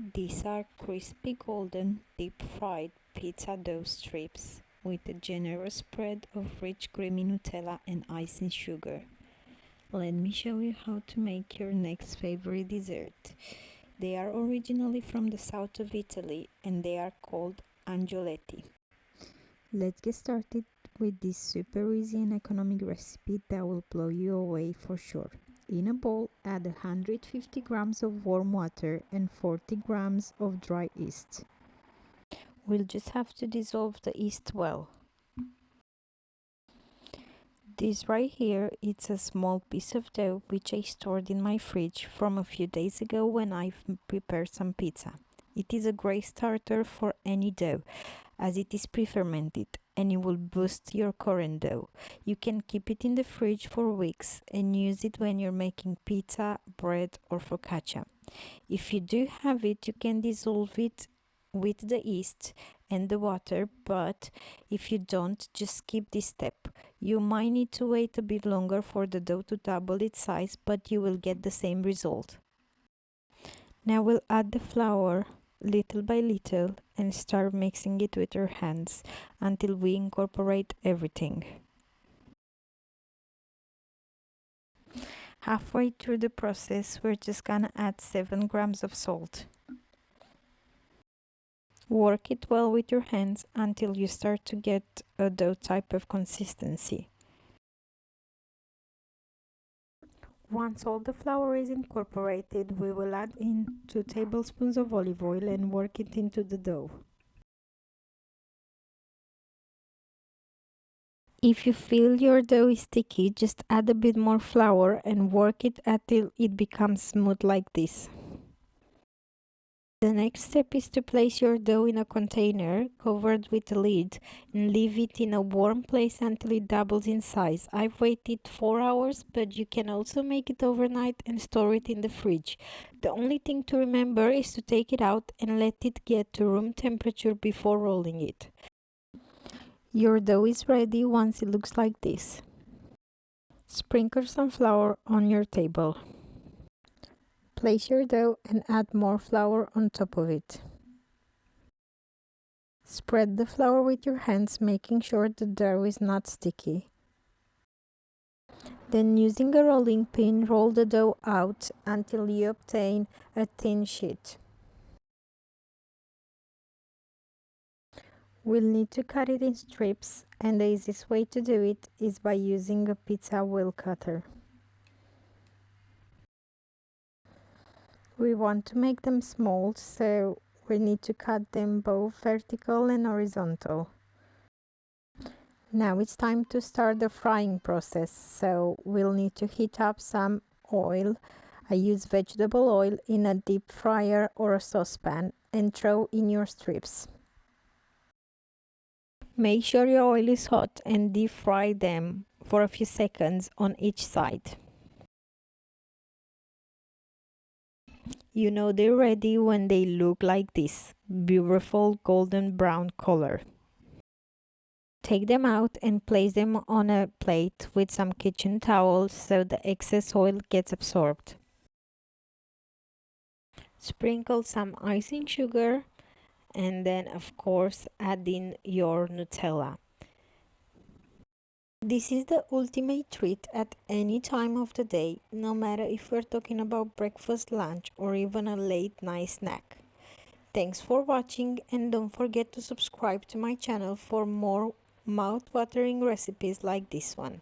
These are crispy golden deep fried pizza dough strips with a generous spread of rich creamy Nutella and icing sugar. Let me show you how to make your next favorite dessert. They are originally from the south of Italy and they are called Angioletti. Let's get started with this super easy and economic recipe that will blow you away for sure. In a bowl, add 150 grams of warm water and 40 grams of dry yeast. We'll just have to dissolve the yeast well. This right here, it's a small piece of dough which I stored in my fridge from a few days ago when I've prepared some pizza. It is a great starter for any dough as it is pre-fermented and it will boost your current dough. You can keep it in the fridge for weeks and use it when you're making pizza, bread or focaccia. If you do have it, you can dissolve it with the yeast and the water, but if you don't, just skip this step. You might need to wait a bit longer for the dough to double its size, but you will get the same result. Now we'll add the flour little by little and start mixing it with your hands until we incorporate everything. Halfway through the process, we're just gonna add 7 grams of salt. Work it well with your hands until you start to get a dough type of consistency. Once all the flour is incorporated, we will add in 2 tablespoons of olive oil and work it into the dough. If you feel your dough is sticky, just add a bit more flour and work it until it becomes smooth like this. The next step is to place your dough in a container covered with a lid and leave it in a warm place until it doubles in size. I've waited 4 hours, but you can also make it overnight and store it in the fridge. The only thing to remember is to take it out and let it get to room temperature before rolling it. Your dough is ready once it looks like this. Sprinkle some flour on your table. Place your dough and add more flour on top of it. Spread the flour with your hands, making sure the dough is not sticky. Then using a rolling pin, roll the dough out until you obtain a thin sheet. We'll need to cut it in strips, and the easiest way to do it is by using a pizza wheel cutter. We want to make them small, so we need to cut them both vertical and horizontal. Now it's time to start the frying process, so we'll need to heat up some oil. I use vegetable oil in a deep fryer or a saucepan and throw in your strips. Make sure your oil is hot and deep fry them for a few seconds on each side. You know they're ready when they look like this beautiful golden brown color. Take them out and place them on a plate with some kitchen towels so the excess oil gets absorbed. Sprinkle some icing sugar and then of course add in your Nutella. This is the ultimate treat at any time of the day, no matter if we're talking about breakfast, lunch or even a late night snack. Thanks for watching and don't forget to subscribe to my channel for more mouth-watering recipes like this one.